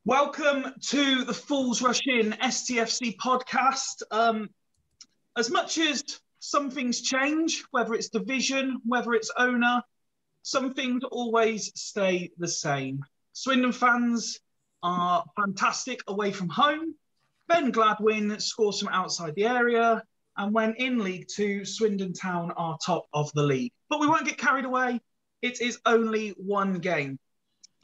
Welcome to the Fools Rush In STFC podcast. As much as some things change, whether it's division, whether it's owner, some things always stay the same. Swindon fans are fantastic away from home. Ben Gladwin scores from outside the area. And when in League Two, Swindon Town are top of the league. But we won't get carried away. It is only one game.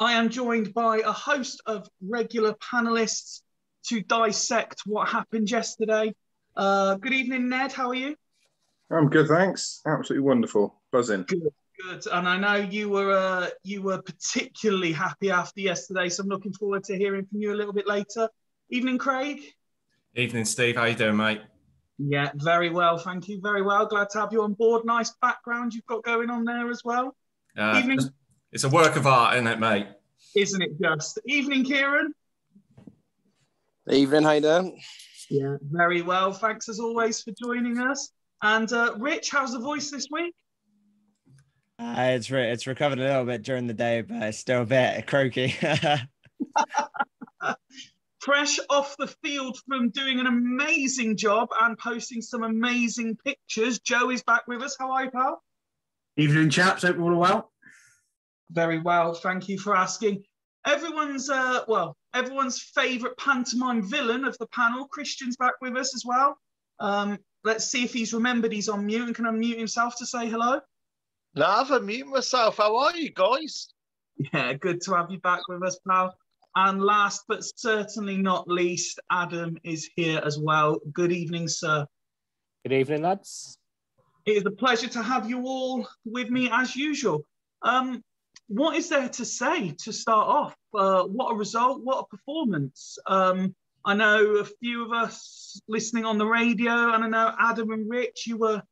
I am joined by a host of regular panelists to dissect what happened yesterday. Good evening, Ned. How are you? I'm good, thanks. Absolutely wonderful. Buzzing. Good. And I know you were particularly happy after yesterday, so I'm looking forward to hearing from you a little bit later. Evening, Craig. Evening, Steve. How you doing, mate? Yeah, very well. Thank you. Very well. Glad to have you on board. Nice background you've got going on there as well. Evening. It's a work of art, isn't it, mate? Isn't it just? Evening, Kieran. Evening, how you doing? Yeah, very well. Thanks as always for joining us. And Rich, how's the voice this week? It's recovered a little bit during the day, but it's still a bit croaky. Fresh off the field from doing an amazing job and posting some amazing pictures. Joe is back with us. How are you, pal? Evening, chaps. Hope you're all well. Very well. Thank you for asking. Everyone's favourite pantomime villain of the panel, Christian's back with us as well. Let's see if he's remembered he's on mute and can unmute himself to say hello. No, I've unmuted myself. How are you guys? Yeah, good to have you back with us, pal. And last but certainly not least, Adam is here as well. Good evening, sir. Good evening, lads. It is a pleasure to have you all with me as usual. What is there to say to start off? What a result, what a performance. I know a few of us listening on the radio, and I know Adam and Rich, you were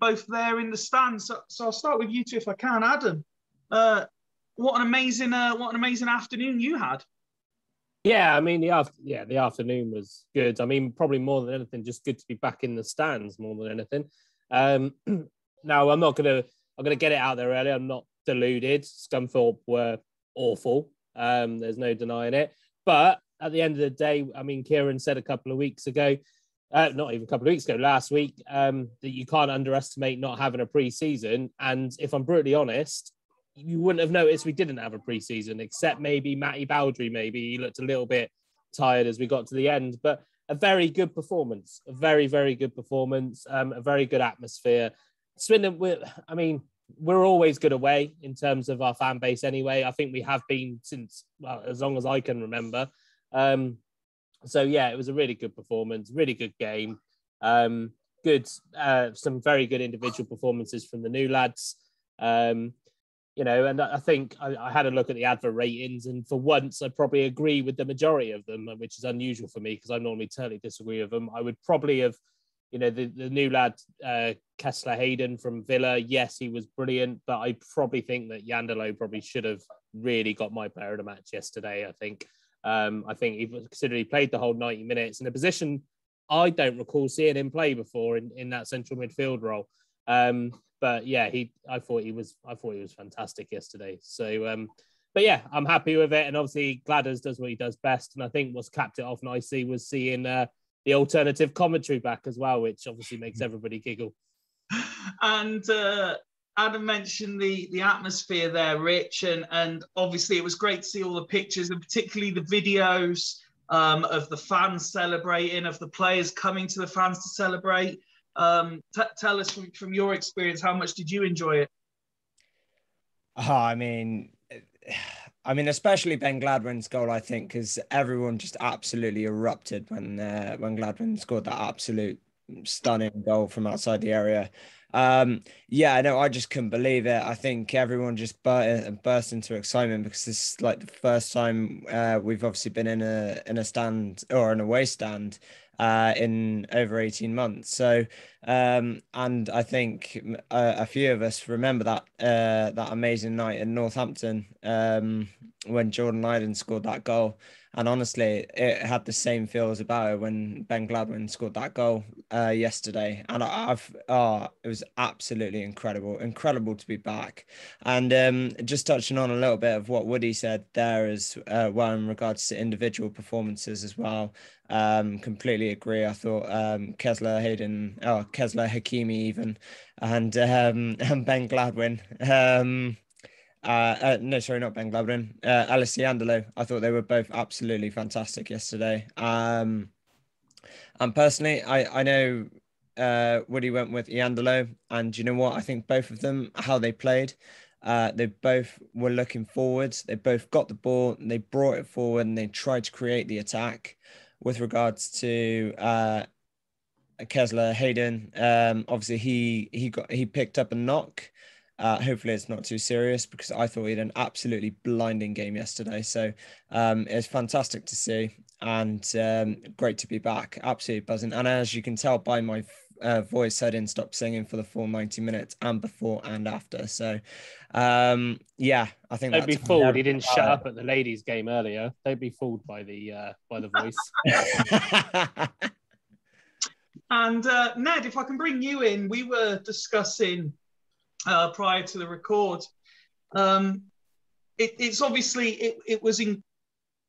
both there in the stands. So I'll start with you two if I can. Adam, what an amazing afternoon you had. Yeah, I mean the afternoon was good. I mean, probably more than anything, just good to be back in the stands more than anything. Now I'm gonna get it out there early. I'm not deluded. Scunthorpe were awful. There's no denying it. But at the end of the day, I mean, Kieran said a couple of weeks ago, not even a couple of weeks ago, last week, that you can't underestimate not having a pre-season. And if I'm brutally honest, you wouldn't have noticed we didn't have a pre-season, except maybe Matty Baldry. Maybe he looked a little bit tired as we got to the end, but a very good performance, a very, very good performance, a very good atmosphere. Swindon, we're always good away in terms of our fan base anyway. I think we have been since, well, as long as I can remember. So, yeah, it was a really good performance, really good game. Some very good individual performances from the new lads. And I think I had a look at the advert ratings, and for once, I probably agree with the majority of them, which is unusual for me because I normally totally disagree with them. I would probably have, the new lad, Kessler Hayden from Villa, yes, he was brilliant, but I probably think that Yandelo probably should have really got my player of the match yesterday, I think. Considering he played the whole 90 minutes in a position I don't recall seeing him play before in that central midfield role. But yeah, I thought he was fantastic yesterday. So, but yeah, I'm happy with it. And obviously Gladders does what he does best. And I think what's capped it off nicely was seeing the alternative commentary back as well, which obviously makes everybody giggle. And Adam mentioned the atmosphere there, Rich, and obviously it was great to see all the pictures and particularly the videos of the fans celebrating, of the players coming to the fans to celebrate. Tell us from your experience, how much did you enjoy it? I mean, especially Ben Gladwin's goal, I think, because everyone just absolutely erupted when Gladwin scored that absolute stunning goal from outside the area. I just couldn't believe it. I think everyone just burst into excitement because this is like the first time we've obviously been in a stand or an away stand in over 18 months. So, and I think a few of us remember that amazing night in Northampton when Jordan Lyden scored that goal. And honestly, it had the same feels about it when Ben Gladwin scored that goal yesterday. And it was absolutely incredible to be back. And just touching on a little bit of what Woody said there as well in regards to individual performances as well. Completely agree. I thought Kesler Hakimi even, and Ben Gladwin. No, sorry, not Ben Gladwin. Alessandro. I thought they were both absolutely fantastic yesterday. And personally, I know Woody went with Iandolo, and you know what? I think both of them, how they played, they both were looking forwards. They both got the ball, and they brought it forward, and they tried to create the attack. With regards to Kesler Hayden, obviously he picked up a knock. Hopefully it's not too serious because I thought he had an absolutely blinding game yesterday. So it's fantastic to see and great to be back. Absolutely buzzing. And as you can tell by my voice, I didn't stop singing for the full 90 minutes and before and after. So yeah, I think don't be fooled. He didn't shut up at the ladies' game earlier. Don't be fooled by the voice. And Ned, if I can bring you in, we were discussing prior to the record. It's obviously it was an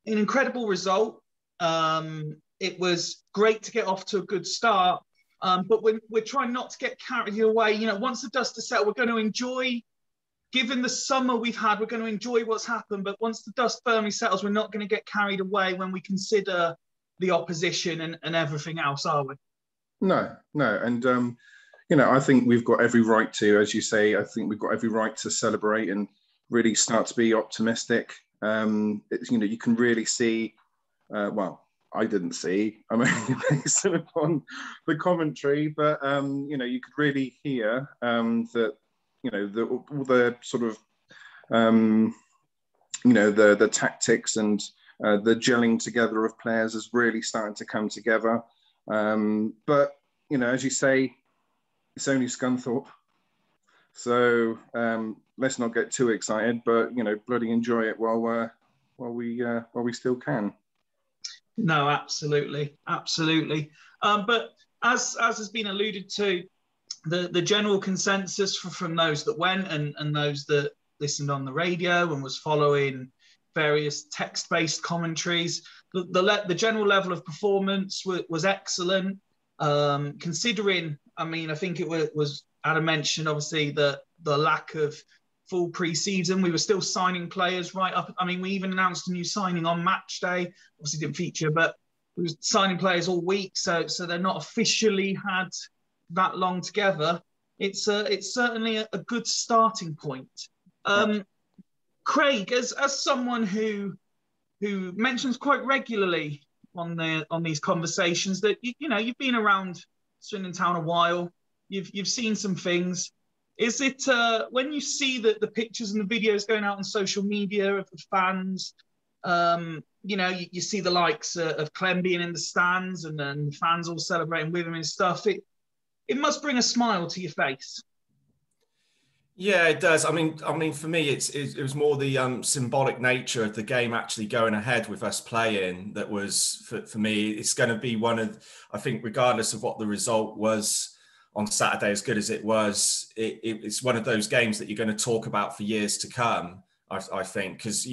incredible result. It was great to get off to a good start, but we're trying not to get carried away. You know, once the dust has settled, we're going to enjoy. Given the summer we've had, we're going to enjoy what's happened. But once the dust firmly settles, we're not going to get carried away when we consider the opposition and everything else, are we? No. And, I think we've got every right to, as you say, I think we've got every right to celebrate and really start to be optimistic. You can really see, I didn't see, I'm only based upon the commentary, but, you could really hear that, all the sort of, the tactics and the gelling together of players is really starting to come together. But, as you say, it's only Scunthorpe. So let's not get too excited, but, bloody enjoy it while we still can. No, absolutely. But as has been alluded to, the general consensus from those that went and those that listened on the radio and was following various text-based commentaries, the general level of performance was excellent. Considering, I think it was Adam mentioned, obviously, the lack of full pre-season. We were still signing players right up. We even announced a new signing on match day. Obviously didn't feature, but we were signing players all week. So they're not officially had that long together. It's certainly a good starting point. Craig, as someone who mentions quite regularly on these conversations that you've been around Swindon Town a while, you've seen some things. Is it when you see the pictures and the videos going out on social media of the fans, you see the likes of Clem being in the stands and then fans all celebrating with him and stuff. It must bring a smile to your face. Yeah, it does. For me, it was more the symbolic nature of the game actually going ahead with us playing that was, for me, it's going to be one of, I think, regardless of what the result was on Saturday, as good as it was, it's one of those games that you're going to talk about for years to come, I think, because,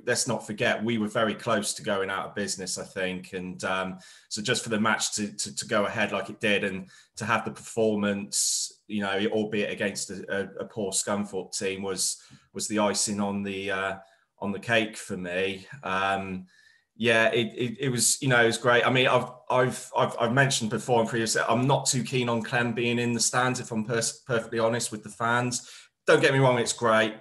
let's not forget, we were very close to going out of business, I think. And so just for the match to go ahead like it did and to have the performance, albeit against a poor Scunthorpe team, was the icing on the cake for me. It was, it was great. I've mentioned before and previously, I'm not too keen on Clem being in the stands, if I'm perfectly honest with the fans. Don't get me wrong, it's great.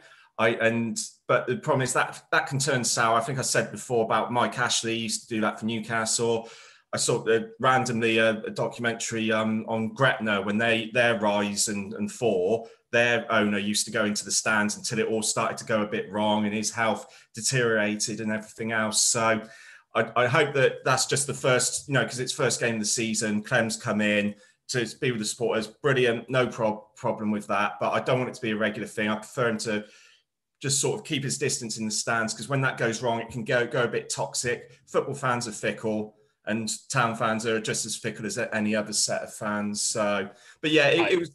But the problem is that can turn sour. I think I said before about Mike Ashley used to do that for Newcastle. I saw randomly a documentary on Gretna when their rise and fall. Their owner used to go into the stands until it all started to go a bit wrong and his health deteriorated and everything else. So I hope that that's just the first, because it's first game of the season. Clem's come in to be with the supporters. Brilliant. No problem with that. But I don't want it to be a regular thing. I prefer him to just sort of keep his distance in the stands, because when that goes wrong, it can go a bit toxic. Football fans are fickle, and Town fans are just as fickle as any other set of fans. So, but yeah, it was,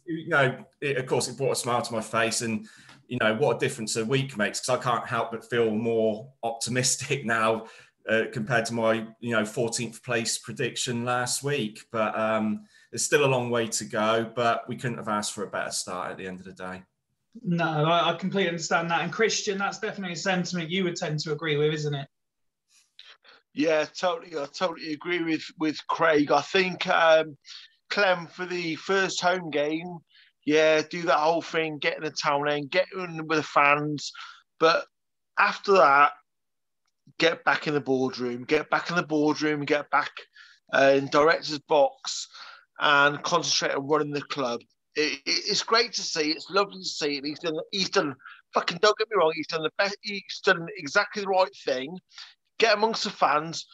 of course, it brought a smile to my face, and what a difference a week makes, because I can't help but feel more optimistic now compared to my 14th place prediction last week. But there's still a long way to go, but we couldn't have asked for a better start at the end of the day. No, I completely understand that. And Christian, that's definitely a sentiment you would tend to agree with, isn't it? Yeah, totally. I totally agree with Craig. I think Clem, for the first home game, do that whole thing, get in the town end, get in with the fans. But after that, get back in the boardroom, get back in director's box and concentrate on running the club. It's great to see. It's lovely to see. And he's done fucking, don't get me wrong, he's done the best. He's done exactly the right thing. Get amongst the fans.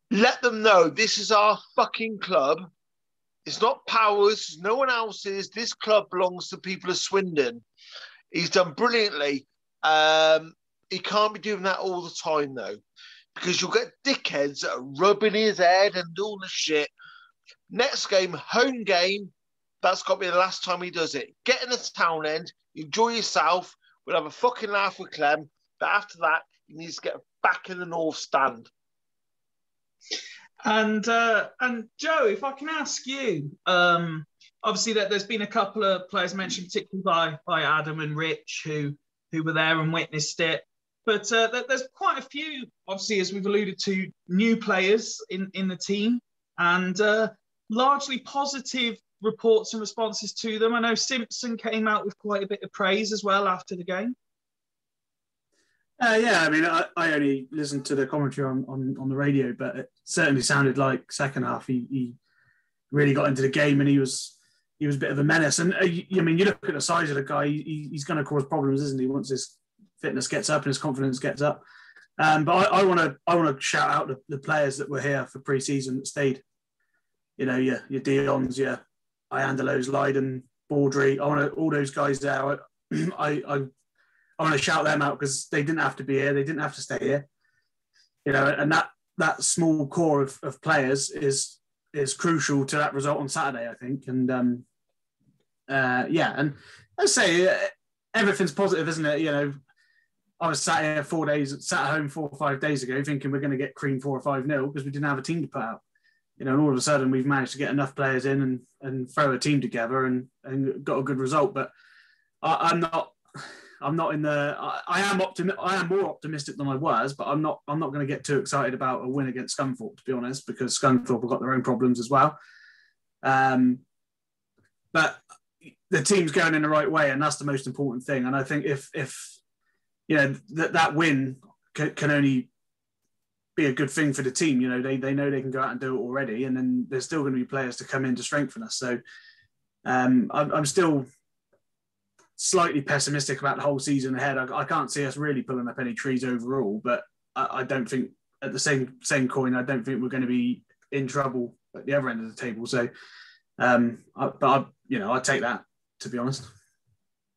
Let them know this is our fucking club. It's not Powers. It's no one else's. This club belongs to people of Swindon. He's done brilliantly. He can't be doing that all the time, though, because you'll get dickheads that are rubbing his head and all the shit. Next game, home game, that's got to be the last time he does it. Get in the town end, enjoy yourself. We'll have a fucking laugh with Clem. But after that, he needs to get back in the North Stand. And Joe, if I can ask you, obviously that there's been a couple of players mentioned, particularly by Adam and Rich, who were there and witnessed it. But there's quite a few, obviously, as we've alluded to, new players in the team, and largely positive reports and responses to them. I know Simpson came out with quite a bit of praise as well after the game. I mean, I only listened to the commentary on the radio, but it certainly sounded like second half he really got into the game, and he was a bit of a menace. And I mean, you look at the size of the guy, he's going to cause problems, isn't he? Once his fitness gets up and his confidence gets up. But I want to shout out the players that were here for pre-season that stayed. Your Dion's, your Iandelos, Leiden, Baudry. I want all those guys there. I want to shout them out because they didn't have to be here. They didn't have to stay here. And that small core of players is crucial to that result on Saturday, I think. And and I'd say everything's positive, isn't it? I was sat at home 4 or 5 days ago thinking we're going to get cream 4 or 5-0 because we didn't have a team to put out. And all of a sudden we've managed to get enough players in and throw a team together and got a good result. But I'm not in the. I am more optimistic than I was, but I'm not going to get too excited about a win against Scunthorpe, to be honest, because Scunthorpe have got their own problems as well. But the team's going in the right way, and that's the most important thing. And I think if that win can only be a good thing for the team. They know they can go out and do it already, and then there's still going to be players to come in to strengthen us. So I'm still slightly pessimistic about the whole season ahead. I can't see us really pulling up any trees overall, but I don't think at the same coin, I don't think we're going to be in trouble at the other end of the table. So, I take that, to be honest.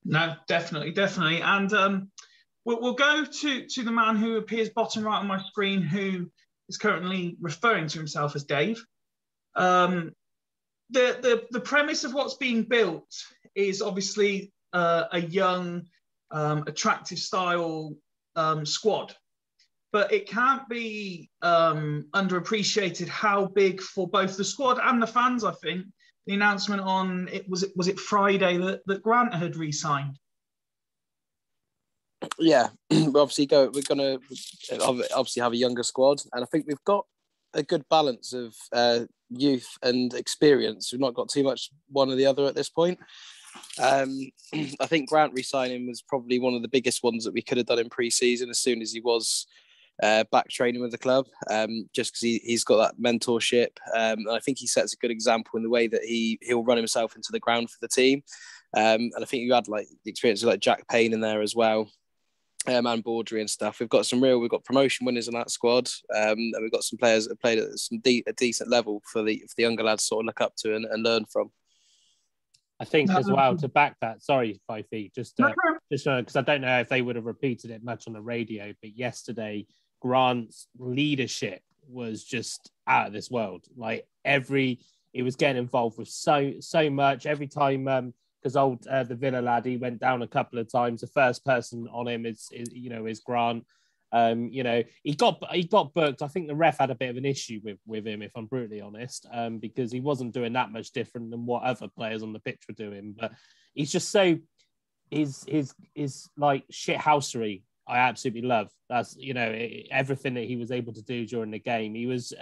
No, definitely. And we'll go to the man who appears bottom right on my screen, who is currently referring to himself as Dave. The premise of what's being built is obviously a young, attractive style squad. But it can't be underappreciated how big for both the squad and the fans, I think, the announcement on was it Friday that Grant had re-signed. Yeah, we're going to obviously have a younger squad, and I think we've got a good balance of youth and experience. We've not got too much one or the other at this point. I think Grant re-signing was probably one of the biggest ones that we could have done in pre-season as soon as he was back training with the club, just because he's got that mentorship. And I think he sets a good example in the way that he'll run himself into the ground for the team. And I think you had like the experience of like Jack Payne in there as well. and Baudry and stuff. We've got promotion winners in that squad, and we've got some players that have played at a decent level for the younger lads to sort of look up to and learn from. I think as well, to back that, sorry, Fifey, just because I don't know if they would have repeated it much on the radio, but yesterday Grant's leadership was just out of this world. Like he was getting involved with so much every time. Because the Villa lad, he went down a couple of times. The first person on him is Grant. He got booked. I think the ref had a bit of an issue with him, if I'm brutally honest, because he wasn't doing that much different than what other players on the pitch were doing. But he's just so his like shithousery. I absolutely love. That's everything that he was able to do during the game. He was.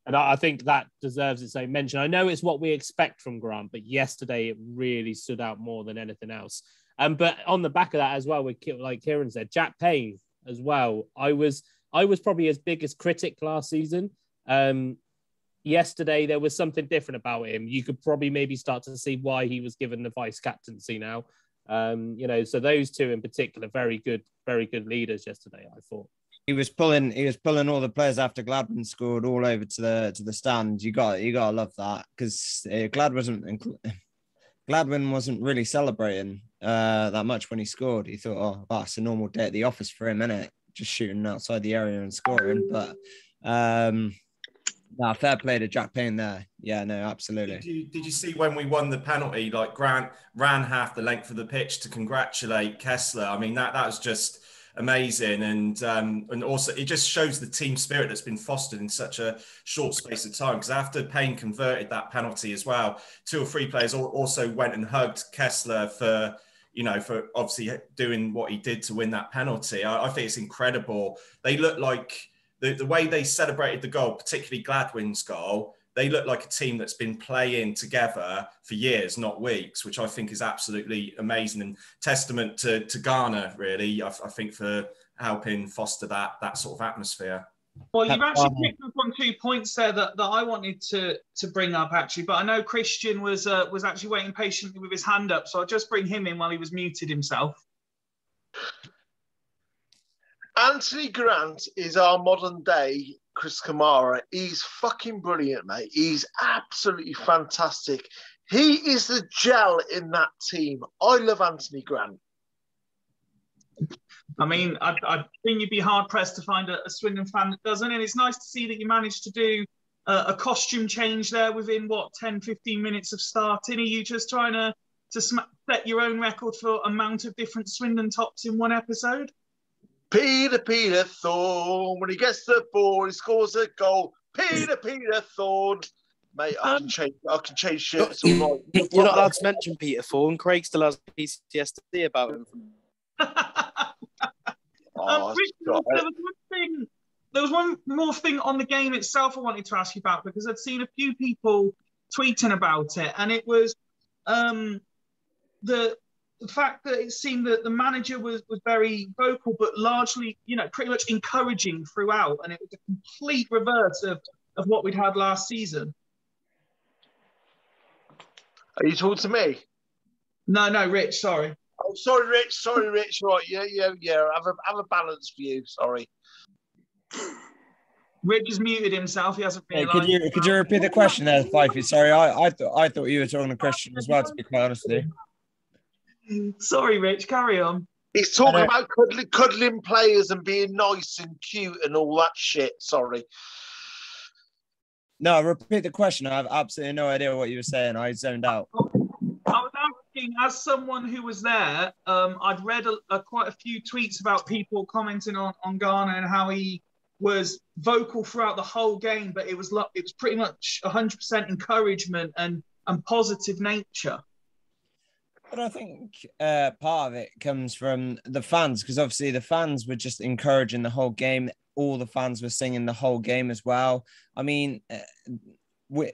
And I think that deserves its own mention. I know it's what we expect from Grant, but yesterday it really stood out more than anything else. But on the back of that as well, like Kieran said, Jack Payne as well. I was probably his biggest critic last season. Yesterday there was something different about him. You could probably maybe start to see why he was given the vice captaincy now. So those two in particular, very good leaders yesterday, I thought. He was pulling all the players after Gladwin scored all over to the stand. You got to love that, because Gladwin wasn't really celebrating that much when he scored. He thought, oh, that's a normal day at the office for him, innit? Just shooting outside the area and scoring. But fair play to Jack Payne there. Yeah, no, absolutely. Did you see when we won the penalty? Like Grant ran half the length of the pitch to congratulate Kessler. I mean, that was just amazing, and also it just shows the team spirit that's been fostered in such a short space of time, because after Payne converted that penalty as well, 2 or 3 players also went and hugged Kessler for obviously doing what he did to win that penalty. I think it's incredible. They look like the way they celebrated the goal, particularly Gladwin's goal, they look like a team that's been playing together for years, not weeks, which I think is absolutely amazing, and testament to Ghana, really, I think, for helping foster that sort of atmosphere. Well, you've actually picked up on 2 points there that I wanted to bring up, actually, but I know Christian was actually waiting patiently with his hand up, so I'll just bring him in while he was muted himself. Anthony Grant is our modern day Chris Kamara. He's fucking brilliant, mate. He's absolutely fantastic. He is the gel in that team. I love Anthony Grant. I mean, I think you'd be hard-pressed to find a Swindon fan that doesn't, and it's nice to see that you managed to do a costume change there within, 10, 15 minutes of starting. Are you just trying to set your own record for amount of different Swindon tops in one episode? Peter Thorne, when he gets the ball, he scores a goal. Peter Thorne. Mate, I can change shirts all right. You're not allowed to mention Peter Thorne. Craig still has PTSD about him. There was one more thing on the game itself I wanted to ask you about, because I'd seen a few people tweeting about it, and it was the fact that it seemed that the manager was very vocal, but largely, pretty much encouraging throughout, and it was a complete reverse of what we'd had last season. Are you talking to me? No, Rich, sorry. Oh, sorry, Rich. Right, yeah. Have a balanced view. Sorry. Rich has muted himself. He hasn't realised. Could you repeat the question there, Fifey? Sorry, I thought you were talking to Christian as well, to be quite honest with you. Sorry, Rich, carry on. He's talking about cuddling players and being nice and cute and all that shit. Sorry. No, repeat the question. I have absolutely no idea what you were saying. I zoned out. I was asking, as someone who was there, I'd read quite a few tweets about people commenting on Ghana and how he was vocal throughout the whole game, but it was pretty much 100% encouragement and positive nature. But I think part of it comes from the fans, because obviously the fans were just encouraging the whole game. All the fans were singing the whole game as well. I mean, the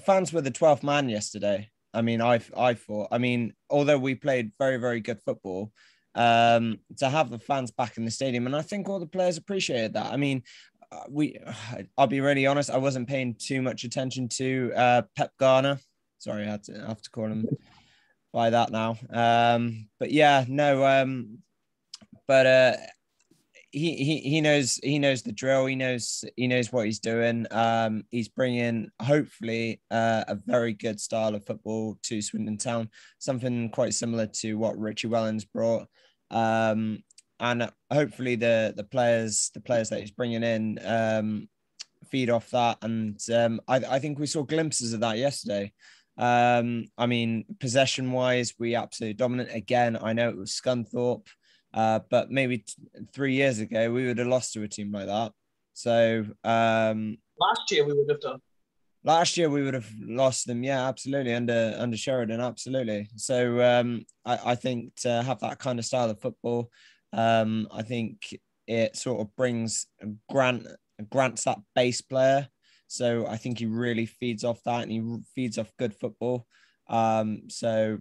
fans were the 12th man yesterday. I mean, I thought. I mean, although we played very, very good football, to have the fans back in the stadium, and I think all the players appreciated that. I mean, I'll be really honest, I wasn't paying too much attention to Pep Ghana. Sorry, I have to call him by that now. But yeah, no, but he knows the drill. He knows what he's doing. He's bringing hopefully a very good style of football to Swindon Town, something quite similar to what Richie Wellens brought. And hopefully the players that he's bringing in feed off that. And I think we saw glimpses of that yesterday. I mean, possession wise, we absolutely dominant again. I know it was Scunthorpe. But maybe 3 years ago, we would have lost to a team like that. So last year we would have done. Last year we would have lost them, yeah, absolutely, under Sheridan, absolutely. So I think to have that kind of style of football, I think it sort of brings Grant's that base player. So I think he really feeds off that, and he feeds off good football. So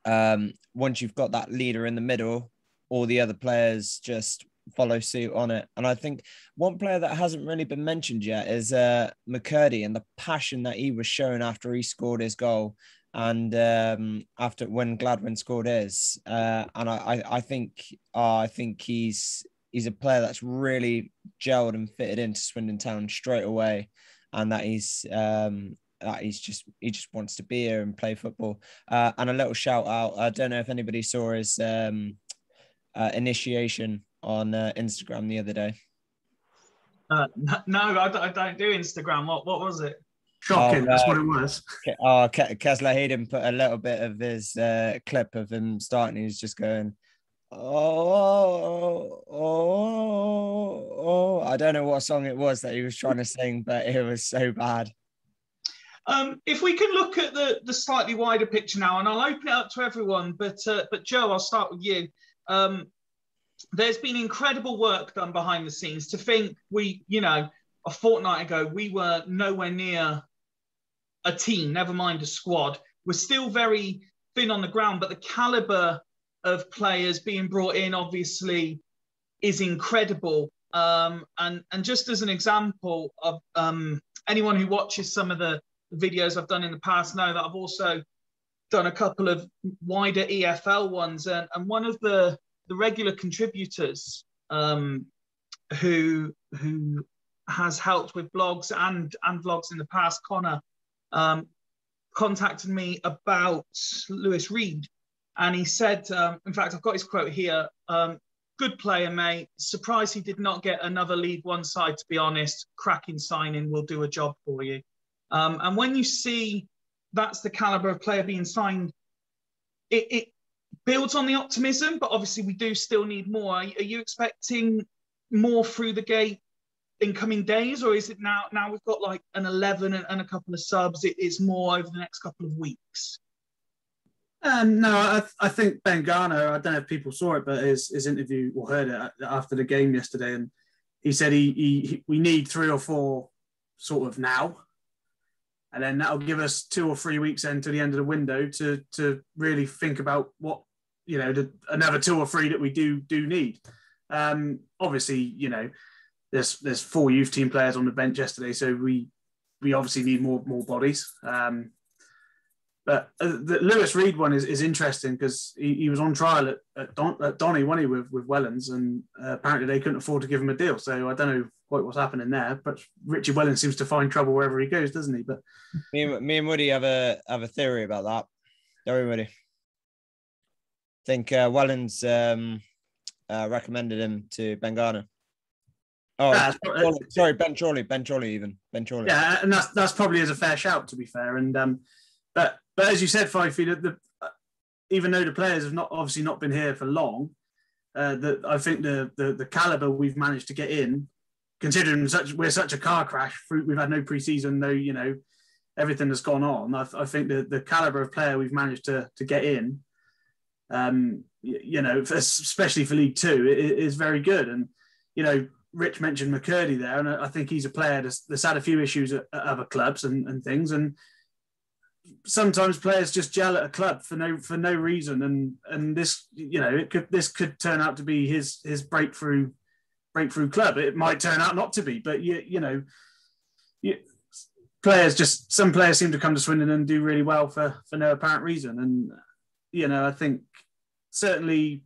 once you've got that leader in the middle, all the other players just follow suit on it. And I think one player that hasn't really been mentioned yet is McCurdy, and the passion that he was showing after he scored his goal, and after when Gladwin scored his. And I think he's a player that's really gelled and fitted into Swindon Town straight away, and that he just wants to be here and play football. And a little shout out, I don't know if anybody saw his initiation on Instagram the other day. No, I don't do Instagram. What was it? Shocking, that's what it was. Kesler Hayden put a little bit of his clip of him starting. He was just going, oh. I don't know what song it was that he was trying to sing, but it was so bad. If we can look at the slightly wider picture now, and I'll open it up to everyone, but Joe, I'll start with you. There's been incredible work done behind the scenes. To think a fortnight ago, we were nowhere near a team, never mind a squad. We're still very thin on the ground, but the caliber of players being brought in obviously is incredible. And just as an example of anyone who watches some of the videos I've done in the past know that I've also done a couple of wider EFL ones, and one of the regular contributors who has helped with blogs and vlogs in the past, Connor, contacted me about Lewis Reed, and he said, in fact, I've got his quote here, good player, mate, surprised he did not get another League One side, to be honest, cracking signing, will do a job for you. And when you see that's the caliber of player being signed, it builds on the optimism, but obviously we do still need more. Are you expecting more through the gate in coming days, or is it now we've got like an 11 and a couple of subs, it is more over the next couple of weeks? No, I think Ben Garner, I don't know if people saw it, but his interview or heard it after the game yesterday, and he said we need 3 or 4 sort of now, and then that'll give us 2 or 3 weeks into the end of the window to really think about what, another 2 or 3 that we do need. Obviously, there's 4 youth team players on the bench yesterday, so we obviously need more bodies. But the Lewis Reed one is interesting because he was on trial at Donny, wasn't he, with Wellens, and apparently they couldn't afford to give him a deal. So I don't know quite what's happening there, but Richard Wellens seems to find trouble wherever he goes, doesn't he? But me and Woody have a theory about that. Don't we, Woody? I think Wellens recommended him to Ben Garner. Oh, sorry, Ben Chorley even. Ben Chorley. Yeah, and that's probably as a fair shout, to be fair. And but as you said, Fifey, even though the players have obviously not been here for long, I think the caliber we've managed to get in, considering we're such a car crash, we've had no pre-season, no everything that's gone on. I think the caliber of player we've managed to get in, especially for League Two, is very good. And Rich mentioned McCurdy there, and I think he's a player that's had a few issues at other clubs and things, and sometimes players just gel at a club for no reason, and this this could turn out to be his breakthrough club. It might turn out not to be, but some players seem to come to Swindon and do really well for no apparent reason. And I think certainly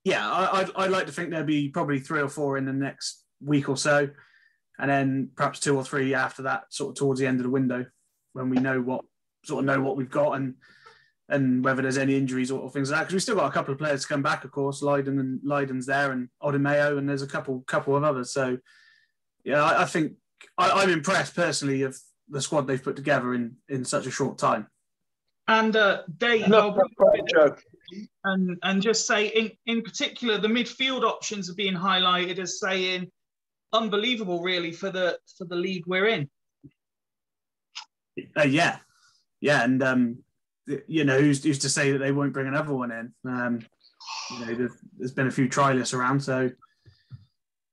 yeah, I'd like to think there'll be probably 3 or 4 in the next week or so, and then perhaps 2 or 3 after that, sort of towards the end of the window, when we know what we've got and whether there's any injuries or things like that. Because we've still got a couple of players to come back, of course. Leiden's there, and Odemeo, and there's a couple of others. So yeah, I think I'm impressed personally of the squad they've put together in such a short time. And Dave, and just say in particular, the midfield options are being highlighted as saying unbelievable, really, for the league we're in. Yeah, and who's to say that they won't bring another one in? There's been a few trialists around, so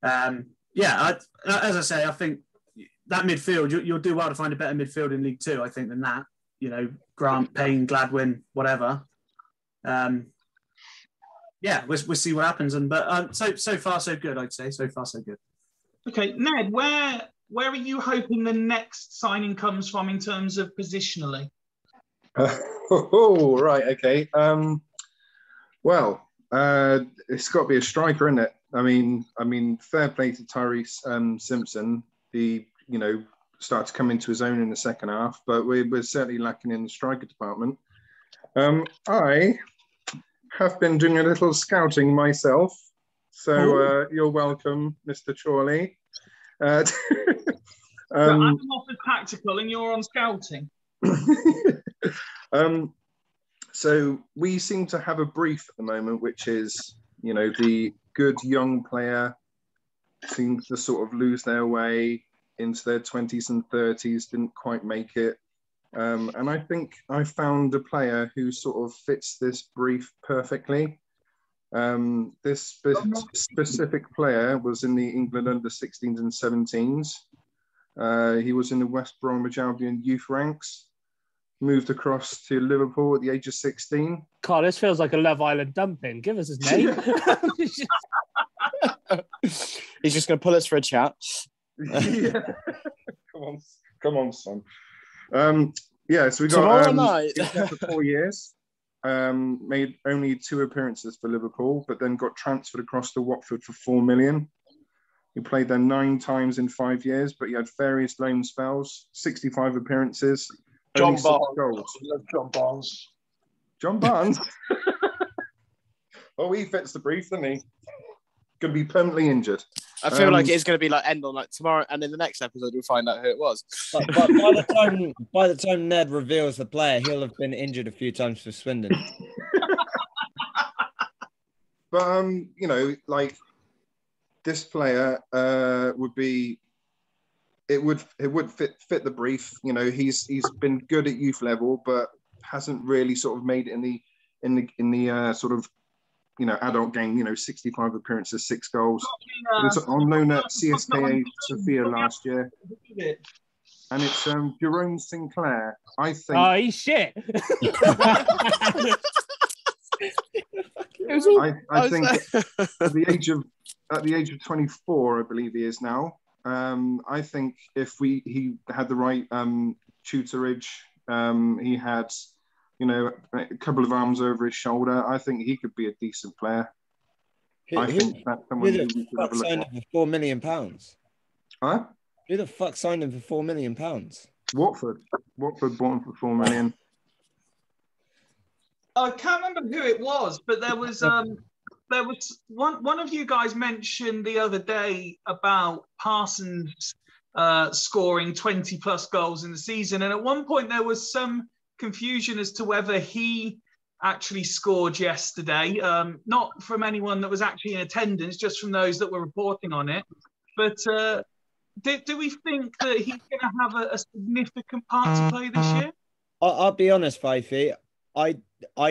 as I say, I think that midfield, you'll do well to find a better midfield in League Two, I think, than that. Grant, Payne, Gladwin, whatever. We'll see what happens. But so far so good, I'd say. So far so good. Okay, Ned, where are you hoping the next signing comes from in terms of positionally? Right, okay. It's got to be a striker, isn't it? I mean, fair play to Tyrese Simpson. He, started to come into his own in the second half, but we're certainly lacking in the striker department. I have been doing a little scouting myself, so you're welcome, Mr. Chorley. So I'm off as tactical and you're on scouting. So we seem to have a brief at the moment, which is, the good young player seems to sort of lose their way into their 20s and 30s, didn't quite make it. And I think I found a player who sort of fits this brief perfectly. This specific player was in the England under 16s and 17s. He was in the West Bromwich Albion youth ranks, moved across to Liverpool at the age of 16. God, this feels like a Love Island dumping. Give us his name. He's just going to pull us for a chat. Yeah. Come on, son. So we got tomorrow night. He was there for 4 years. Made only 2 appearances for Liverpool, but then got transferred across to Watford for 4 million. He played there 9 times in 5 years, but he had various loan spells, 65 appearances. John Barnes. Goals. I love John Barnes. John Barnes. Oh, he fits the brief, doesn't he? Going to be permanently injured. I feel like it's going to be end on tomorrow, and in the next episode we'll find out who it was. But by the time Ned reveals the player, he'll have been injured a few times for Swindon. But this player would be. It would fit the brief. He's been good at youth level, but hasn't really sort of made it in the sort of adult game. 65 appearances, 6 goals. He was on loan at CSKA Sofia last year, and it's Jerome Sinclair. I think. Oh, he's shit. I think at the age of 24, I believe he is now. I think if he had the right tutorage, he had a couple of arms over his shoulder, I think he could be a decent player. I think that's someone who we should have a look at. For £4 million. Huh? Who the fuck signed him for £4 million? Watford bought him for 4 million. I can't remember who it was, but there was one of you guys mentioned the other day about Parsons scoring 20 plus goals in the season, and at one point there was some confusion as to whether he actually scored yesterday, not from anyone that was actually in attendance, just from those that were reporting on it. But do we think that he's going to have a significant part to play this year? I'll be honest, Fifey. I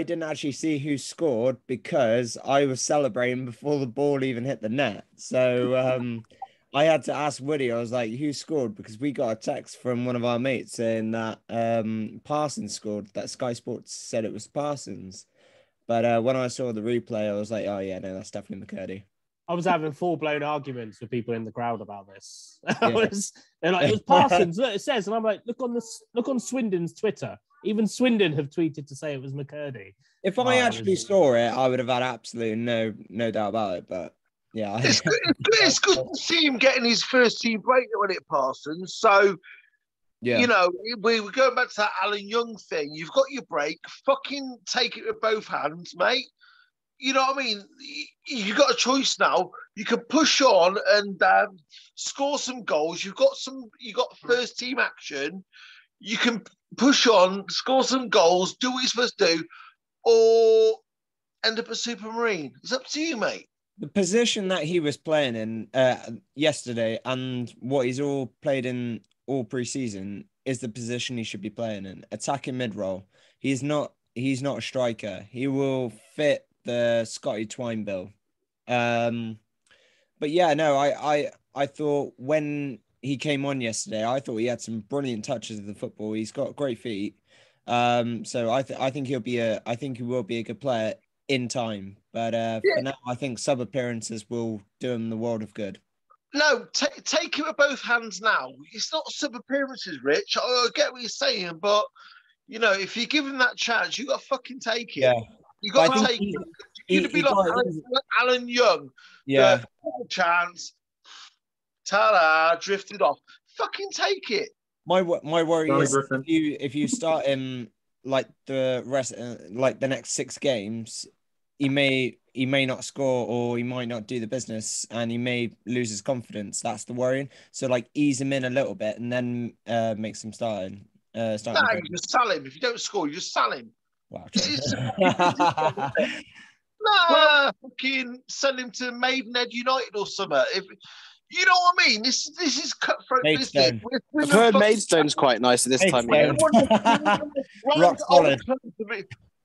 didn't actually see who scored because I was celebrating before the ball even hit the net. So I had to ask Woody. I was like, who scored? Because we got a text from one of our mates saying that Parsons scored, that Sky Sports said it was Parsons. But when I saw the replay, I was like, oh, yeah, no, that's definitely McCurdy. I was having full-blown arguments with people in the crowd about this. Yeah. They're like, it was Parsons. Look, it says, and I'm like, look on Swindon's Twitter. Even Swindon have tweeted to say it was McCurdy. If I actually saw it, I would have had absolutely no doubt about it. But yeah, it's good to see him getting his first team break on it, Parsons. So, yeah, we're going back to that Alan Young thing. You've got your break. Fucking take it with both hands, mate. You know what I mean? You've got a choice now. You can push on and score some goals. You got first team action. You can push on, score some goals, do what you're supposed to do, or end up a Supermarine. It's up to you, mate. The position that he was playing in yesterday and what he's all played in all pre-season is the position he should be playing in. Attacking mid-roll. He's not a striker. He will fit the Scotty Twine bill. But yeah, no, I thought when he came on yesterday, I thought he had some brilliant touches of the football. He's got great feet. So I think he will be a good player in time. But for now, I think sub appearances will do him the world of good. No, take it with both hands now. It's not sub appearances, Rich. I get what you're saying, but if you give him that chance, you got to fucking take it. Yeah. You got to take it. You'd be like Alan Young. Yeah. The chance. Ta-da! Drifted off. Fucking take it. My worry Johnny is Griffin. if you start him like the rest, like the next 6 games, he may not score or he might not do the business and he may lose his confidence. That's the worrying. So like ease him in a little bit and then make him start. You just sell him. If you don't score, you just sell him. Wow. Fucking send him to Maidenhead United or something. If you know what I mean, this is cutthroat business. I've heard Maidstone's quite nice at this time. Rock solid.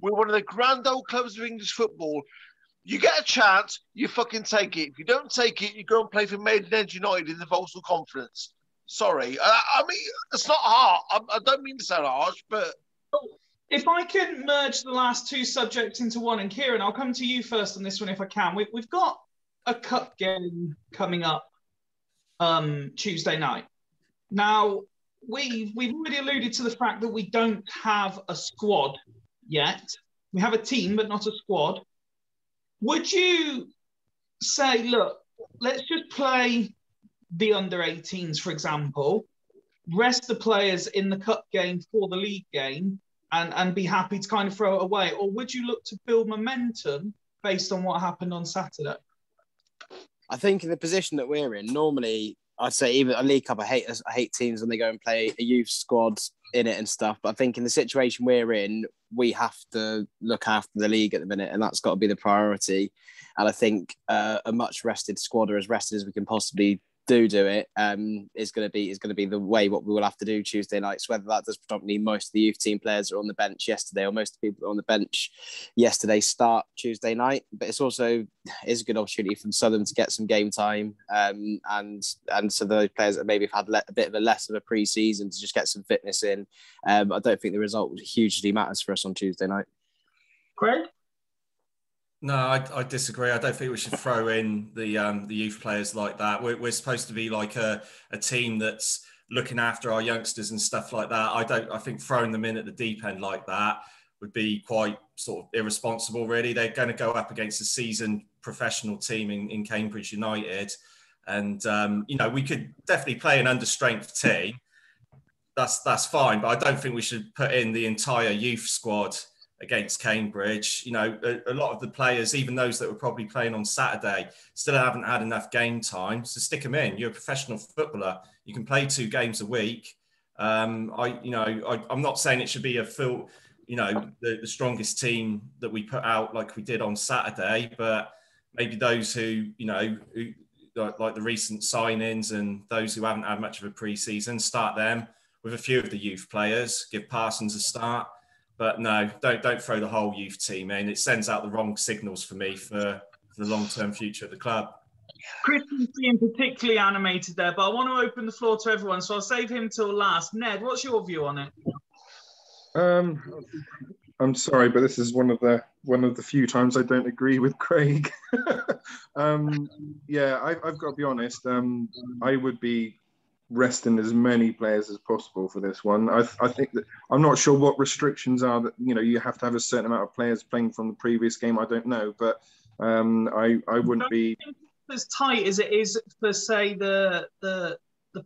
We're one of the grand old clubs of English football. You get a chance, you fucking take it. If you don't take it, you go and play for Maidenhead United in the Vauxhall Conference. Sorry, I mean it's not hard. I don't mean to sound harsh, but. If I can merge the last 2 subjects into one, and Kieran, I'll come to you first on this one if I can. We've got a cup game coming up Tuesday night. Now, we've already alluded to the fact that we don't have a squad yet. We have a team, but not a squad. Would you say, look, let's just play the under-18s, for example, rest the players in the cup game for the league game, and be happy to kind of throw it away? Or would you look to build momentum based on what happened on Saturday? I think in the position that we're in, normally I'd say even a League Cup, I hate teams when they go and play a youth squad in it and stuff. But I think in the situation we're in, we have to look after the league at the minute, and that's got to be the priority. And I think a much rested squad, or as rested as we can possibly do it, is going to be the way what we will have to do Tuesday nights. Whether that does predominantly most of the youth team players are on the bench yesterday, or most of the people that are on the bench yesterday start Tuesday night. But it's also a good opportunity for Southern to get some game time, and so those players that maybe have had a bit of a less of a pre-season to just get some fitness in. I don't think the result hugely matters for us on Tuesday night. Craig? No, I disagree. I don't think we should throw in the youth players like that. We're supposed to be like a team that's looking after our youngsters and stuff like that. I think throwing them in at the deep end like that would be quite sort of irresponsible, really. They're going to go up against a seasoned professional team in Cambridge United. And, we could definitely play an under-strength team. That's fine. But I don't think we should put in the entire youth squad against Cambridge. A lot of the players, even those that were probably playing on Saturday, still haven't had enough game time. So stick them in. You're a professional footballer. You can play 2 games a week. I'm not saying it should be a full, the strongest team that we put out like we did on Saturday, but maybe those who like the recent signings and those who haven't had much of a pre-season, start them with a few of the youth players, give Parsons a start. But no, don't throw the whole youth team in. It sends out the wrong signals for me for the long-term future of the club. Chris is being particularly animated there, but I want to open the floor to everyone, so I'll save him till last. Ned, what's your view on it? I'm sorry, but this is one of the few times I don't agree with Craig. I've got to be honest. I would be resting as many players as possible for this one. I think that I'm not sure what restrictions are that you have to have a certain amount of players playing from the previous game. I don't know, but I wouldn't be as tight as it is for say the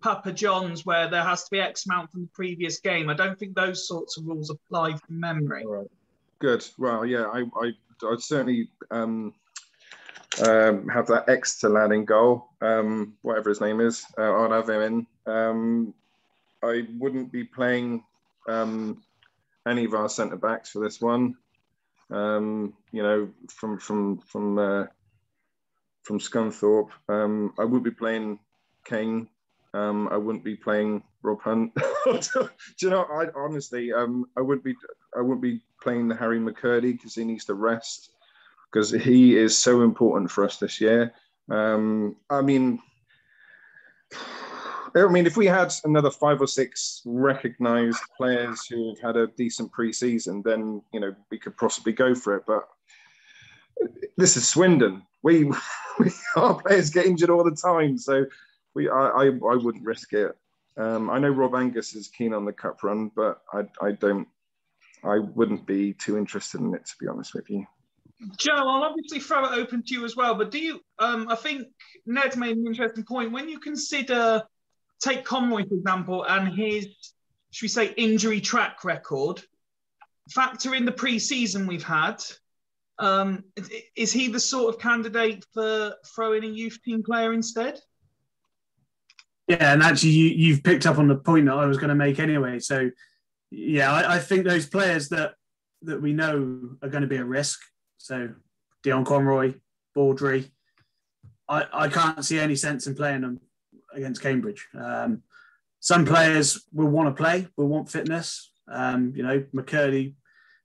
Papa John's, where there has to be X amount from the previous game. I don't think those sorts of rules apply from memory. All right. Good. Well, yeah, I'd certainly have that extra lad in goal, whatever his name is. I'd have him in. I wouldn't be playing any of our centre backs for this one. From Scunthorpe. I wouldn't be playing Kane. I wouldn't be playing Rob Hunt. Do you know? I honestly, I wouldn't be playing the Harry McCurdy because he needs to rest, because he is so important for us this year. I mean, if we had another 5 or 6 recognised players who have had a decent pre-season, then we could possibly go for it. But this is Swindon. Our players get injured all the time, so I wouldn't risk it. I know Rob Angus is keen on the cup run, but I wouldn't be too interested in it, to be honest with you. Joe, I'll obviously throw it open to you as well, but do you, I think Ned made an interesting point. When you consider, take Conroy, for example, and his, should we say, injury track record, factor in the pre-season we've had, is he the sort of candidate for throwing a youth team player instead? Yeah, and actually you've picked up on the point that I was going to make anyway. So, yeah, I think those players that we know are going to be a risk, so Dion Conroy, Baudry, I can't see any sense in playing them against Cambridge. Some players will want to play, will want fitness. McCurdy,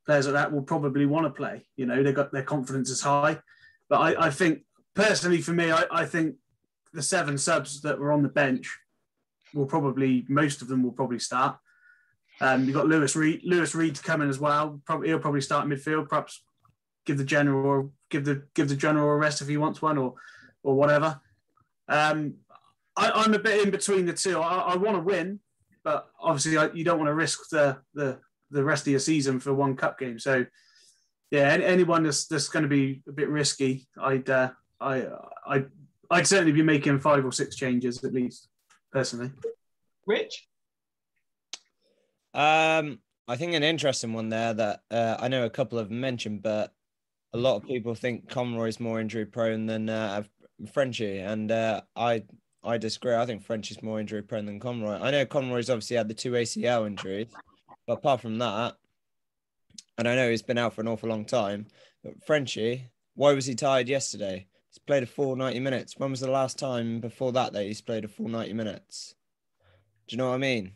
players like that will probably want to play. They've got their confidence is high. But I think, personally for me, I think the 7 subs that were on the bench most of them will probably start. You've got Lewis Reed to come in as well. He'll probably start midfield, perhaps give the general a rest if he wants one or whatever. I'm a bit in between the two. I want to win, but obviously you don't want to risk the rest of your season for one cup game. So yeah, anyone that's going to be a bit risky, I'd certainly be making 5 or 6 changes at least, personally. Rich? I think an interesting one there that I know a couple have mentioned, but a lot of people think Conroy's more injury prone than Frenchie, and I disagree. I think Frenchie's more injury prone than Conroy. I know Conroy's obviously had the 2 ACL injuries, but apart from that, and I know he's been out for an awful long time, but Frenchie, why was he tired yesterday? He's played a full 90 minutes. When was the last time before that he's played a full 90 minutes? Do you know what I mean?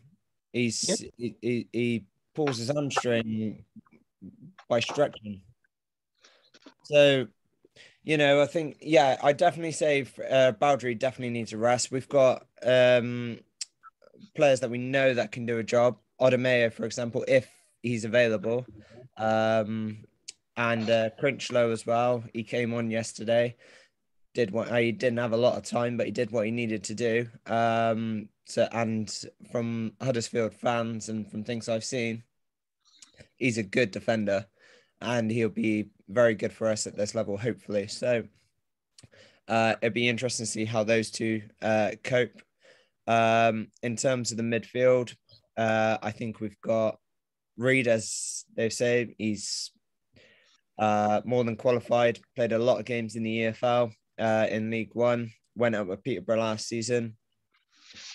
He pulls his hamstring by stretching. So, I think, yeah, I definitely say Baudry definitely needs a rest. We've got players that we know that can do a job. Odemeo, for example, if he's available. And Crinchlow as well. He came on yesterday. He didn't have a lot of time, but he did what he needed to do. And from Huddersfield fans and from things I've seen, he's a good defender, and he'll be very good for us at this level, hopefully. So it'd be interesting to see how those two cope. In terms of the midfield, I think we've got Reed, as they say, he's more than qualified, played a lot of games in the EFL. In League One, went up with Peterborough last season.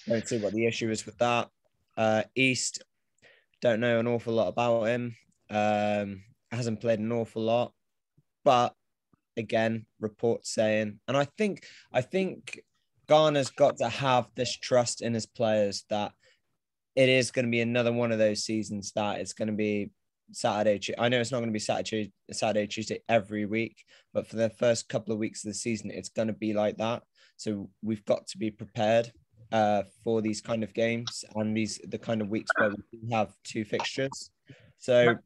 Don't see what the issue is with that. East, don't know an awful lot about him. Hasn't played an awful lot, but again, reports saying, and I think Garner's got to have this trust in his players that it is going to be another one of those seasons that it's going to be Saturday. I know it's not going to be Saturday, Tuesday every week, but for the first couple of weeks of the season, it's going to be like that. So we've got to be prepared for these kind of games and the kind of weeks where we have 2 fixtures. So,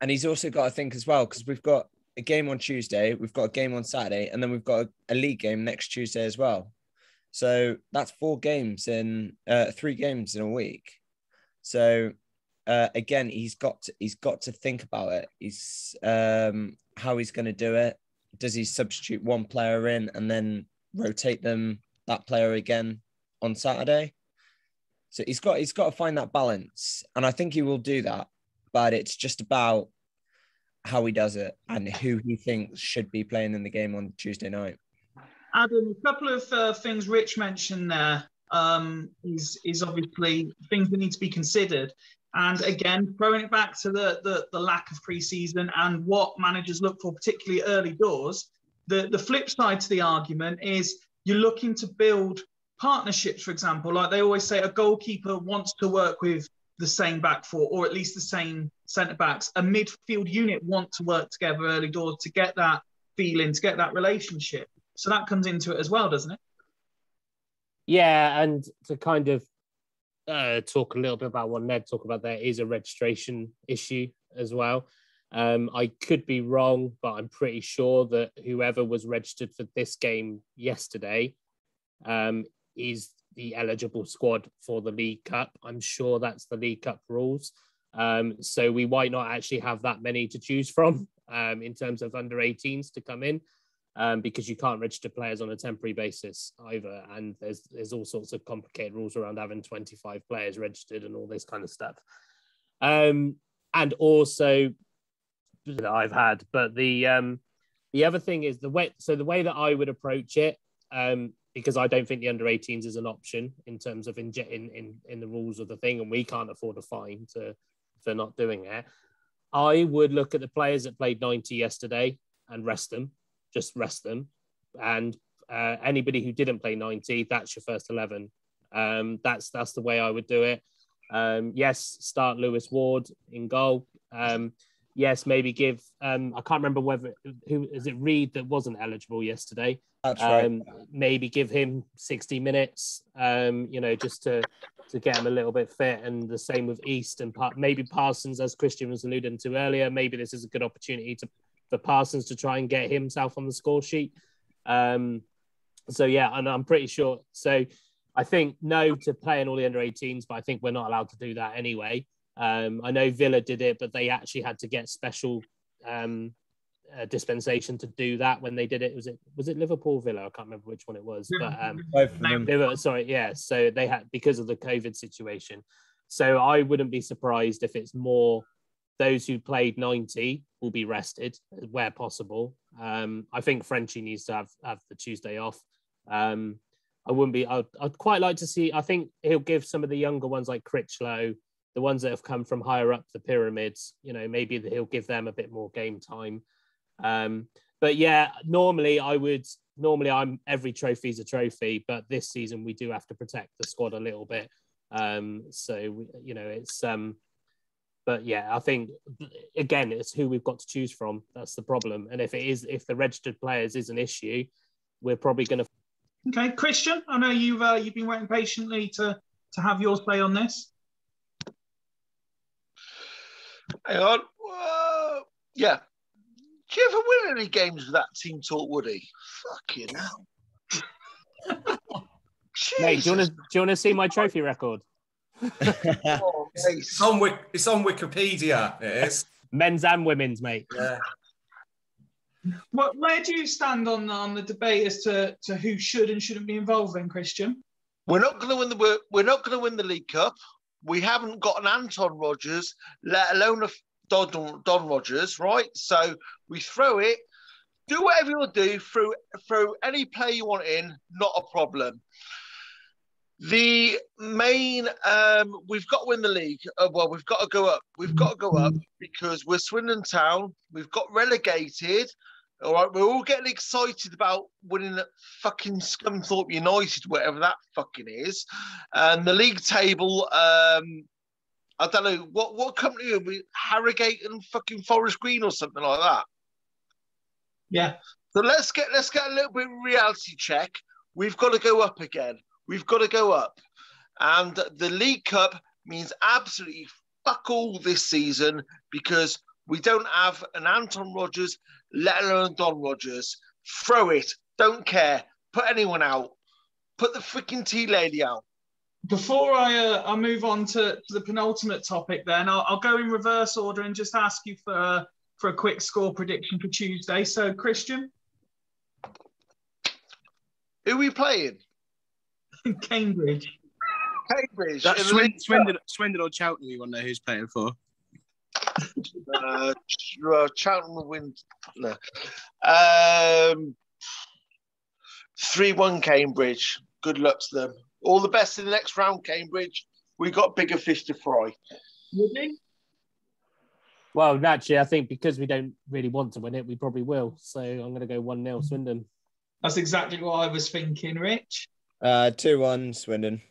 and he's also got to think as well, because we've got a game on Tuesday, we've got a game on Saturday, and then we've got a league game next Tuesday as well. So that's 3 games in a week. So again, he's got to think about it. He's how he's going to do it. Does he substitute one player in and then rotate that player again on Saturday? So he's got to find that balance, and I think he will do that. But it's just about how he does it and who he thinks should be playing in the game on Tuesday night. Adam, a couple of things Rich mentioned there is obviously things that need to be considered. And again, throwing it back to the lack of pre-season and what managers look for, particularly early doors, the flip side to the argument is you're looking to build partnerships, for example. Like they always say, a goalkeeper wants to work with the same back four, or at least the same centre-backs. A midfield unit want to work together early doors to get that feeling, to get that relationship. So that comes into it as well, doesn't it? Yeah, and to kind of talk a little bit about what Ned talked about, there is a registration issue as well. I could be wrong, but I'm pretty sure that whoever was registered for this game yesterday is the eligible squad for the League Cup. I'm sure that's the League Cup rules. So we might not actually have that many to choose from in terms of under 18s to come in. Because you can't register players on a temporary basis either. And there's all sorts of complicated rules around having 25 players registered and all this kind of stuff. And also that I've had, but the other thing is the way that I would approach it, because I don't think the under 18s is an option in terms of in the rules of the thing, and we can't afford a fine for not doing it. I would look at the players that played 90 yesterday and rest them. Just rest them, and anybody who didn't play 90, that's your first 11. That's the way I would do it. Yes, start Lewis Ward in goal. Yes, maybe give. I can't remember who is it. Reed that wasn't eligible yesterday. That's right. Maybe give him 60 minutes. Just to get him a little bit fit, and the same with East and maybe Parsons, as Christian was alluding to earlier. Maybe this is a good opportunity for Parsons to try and get himself on the score sheet. So yeah, and I'm pretty sure. So I think no to playing all the under 18s, but I think we're not allowed to do that anyway. I know Villa did it, but they actually had to get special dispensation to do that when they did it. Was it Liverpool Villa? I can't remember which one it was. But sorry, yeah. So they had, because of the COVID situation. So I wouldn't be surprised if it's more those who played 90 will be rested where possible. I think Frenchie needs to have the Tuesday off. I'd quite like to see, I think he'll give some of the younger ones like Critchlow, the ones that have come from higher up the pyramids, maybe he'll give them a bit more game time. But yeah, normally I'm every trophy is a trophy, but this season we do have to protect the squad a little bit. But yeah, I think, again, it's who we've got to choose from. That's the problem. And if the registered players is an issue, we're probably going to... Okay, Christian, I know you've been waiting patiently to have your say on this. Hang on. Yeah. Do you ever win any games with that team talk, Woody? Fucking hell. Mate, do you want to see my trophy record? It's on Wikipedia. It is men's and women's, mate. Yeah. Where do you stand on the debate as to who should and shouldn't be involved in, Christian? We're not going to win the League Cup. We haven't got an Anton Rodgers, let alone a Don Rodgers, right? So we throw it. Do whatever you want to do. Throw any player you want in. Not a problem. The main, we've got to win the league. We've got to go up. We've got to go up because we're Swindon Town. We've got relegated. All right, we're all getting excited about winning at fucking Scunthorpe United, whatever that fucking is. And the league table, I don't know, what company are we? Harrogate and fucking Forest Green or something like that. Yeah. So let's get a little bit of reality check. We've got to go up again. We've got to go up. And the League Cup means absolutely fuck all this season because we don't have an Anton Rodgers, let alone Don Rodgers. Throw it. Don't care. Put anyone out. Put the freaking tea lady out. Before I move on to the penultimate topic, then I'll go in reverse order and just ask you for a quick score prediction for Tuesday. So, Christian, Who are we playing? Cambridge. Cambridge. That's Swindon or Cheltenham. You want to know who's playing for? Cheltenham will win. No. 3-1 Cambridge. Good luck to them. All the best in the next round, Cambridge. We got bigger fish to fry. Woody? Well, naturally, I think because we don't really want to win it, we probably will. So I'm going to go 1-0 Swindon. That's exactly what I was thinking, Rich. 2-1 Swindon.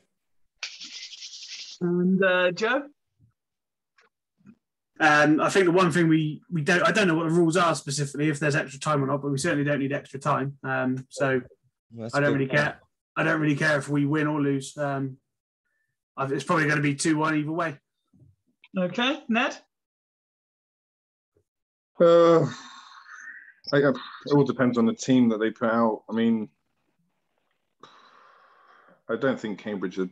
And Joe? I think the one thing we don't, I don't know what the rules are specifically, if there's extra time or not, but we certainly don't need extra time. So I don't really care. I don't really care if we win or lose. It's probably going to be 2-1 either way. Okay, Ned? It all depends on the team that they put out. I mean, I don't think Cambridge are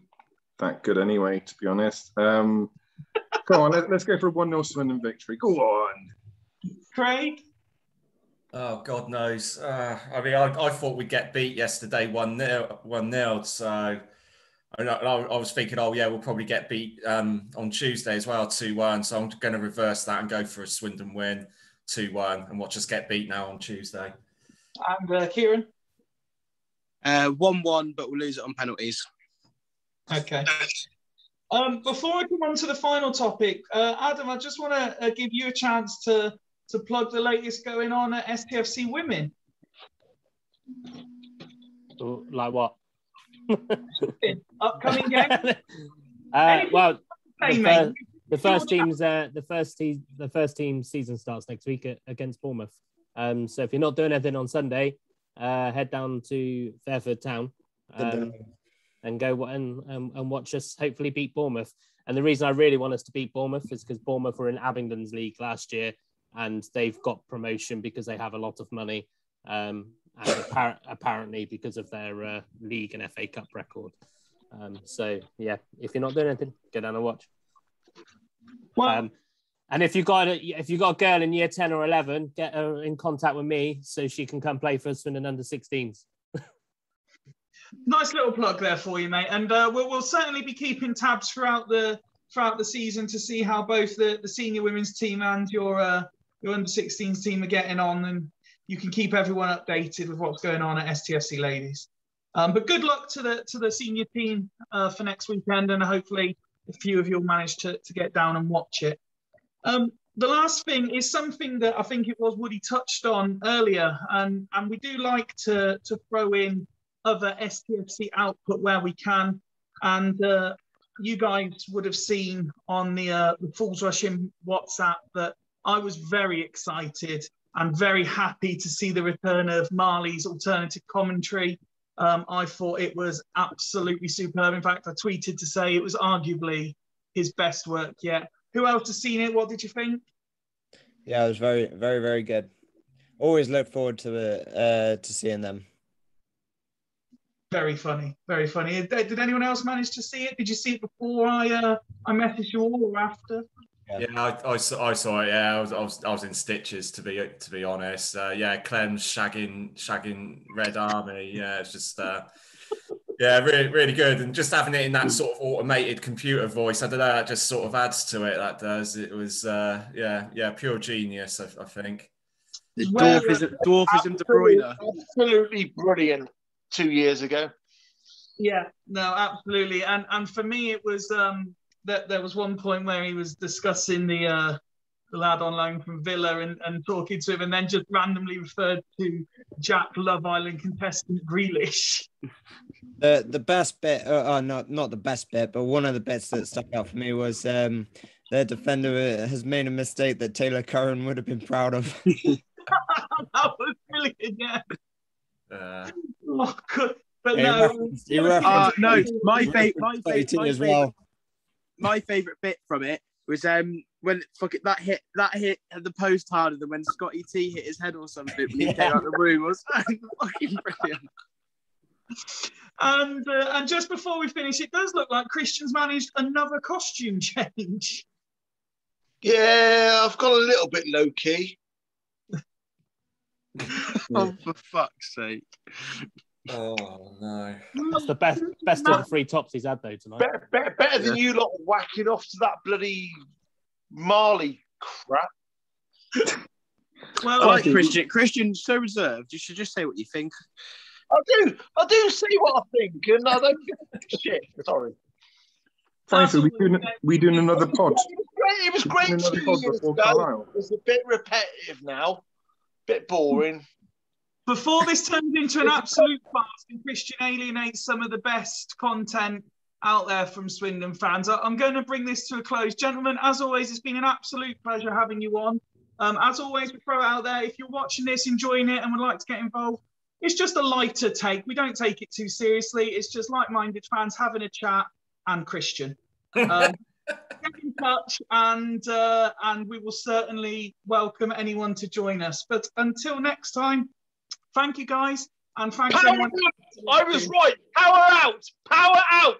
that good anyway, to be honest. Go on, let's go for a 1-0 Swindon victory. Go on. Craig? Oh, God knows. I mean, I thought we'd get beat yesterday 1-0. So I was thinking, oh, yeah, we'll probably get beat on Tuesday as well, 2-1. So I'm going to reverse that and go for a Swindon win, 2-1, and watch us get beat now on Tuesday. And Kieran? 1-1, but we'll lose it on penalties. Okay. Before I come on to the final topic, Adam, I just want to give you a chance to plug the latest going on at STFC Women. Like what? Upcoming game? Well, the first team season starts next week against Bournemouth. So if you're not doing anything on Sunday, head down to Fairford Town and go and watch us hopefully beat Bournemouth. And the reason I really want us to beat Bournemouth is because Bournemouth were in Abingdon's league last year, and they've got promotion because they have a lot of money, and apparently because of their league and FA Cup record. So yeah, if you're not doing anything, go down and watch. Well, and if you got a girl in year 10 or 11, get her in contact with me so she can come play for us in an under-16s. Nice little plug there for you, mate. And we'll certainly be keeping tabs throughout the season to see how both the senior women's team and your under-16s team are getting on, and you can keep everyone updated with what's going on at STFC Ladies. But good luck to the senior team for next weekend, and hopefully a few of you will manage to get down and watch it. The last thing is something that I think it was Woody touched on earlier, and we do like to throw in other STFC output where we can. And you guys would have seen on the Fools Rush in WhatsApp that I was very excited and very happy to see the return of Marley's alternative commentary. I thought it was absolutely superb. In fact, I tweeted to say it was arguably his best work yet. Who else has seen it? What did you think? Yeah, it was very, very, very good. Always look forward to seeing them. Very funny, very funny. Did anyone else manage to see it? Did you see it before I messaged you all, or after? Yeah, I saw it. Yeah, I was in stitches to be honest. Yeah, Clem shagging Red Army. Yeah, it's just yeah, really, really good. And just having it in that sort of automated computer voice, I don't know, that just sort of adds to it. That does. It was yeah, pure genius, I think. The dwarfism De Bruyne. Absolutely brilliant 2 years ago. Yeah, no, absolutely. And for me, it was that there was one point where he was discussing the lad on loan from Villa and talking to him, and then just randomly referred to Jack Love Island contestant Grealish. The best bit, not the best bit, but one of the bits that stuck out for me was their defender has made a mistake that Taylor Curran would have been proud of. That was brilliant, yeah. Oh, good. But my favourite bit from it was when that hit at the post harder than when Scotty T hit his head or something when he came out the room. It was fucking brilliant. And just before we finish, it does look like Christian's managed another costume change. Yeah, I've got a little bit low key. Oh, for fuck's sake! Oh no. That's the best of the three tops he's had though tonight. Better than you lot whacking off to that bloody Marley crap. Well, I like Christian. Christian's so reserved. You should just say what you think. I do say what I think, and I don't give a shit. Sorry. Frankly, we doing another pod. It was great Another pod seeing before it go. Carlisle. It's a bit repetitive now, bit boring. Before this turns into an absolute farce and Christian alienates some of the best content out there from Swindon fans, I'm going to bring this to a close. Gentlemen, as always, it's been an absolute pleasure having you on. As always, we throw it out there. If you're watching this, enjoying it, and would like to get involved, it's just a lighter take. We don't take it too seriously. It's just like-minded fans having a chat and Christian. Get in touch, and we will certainly welcome anyone to join us. But until next time, thank you guys, and thanks everyone. I was right. Power out. Power out.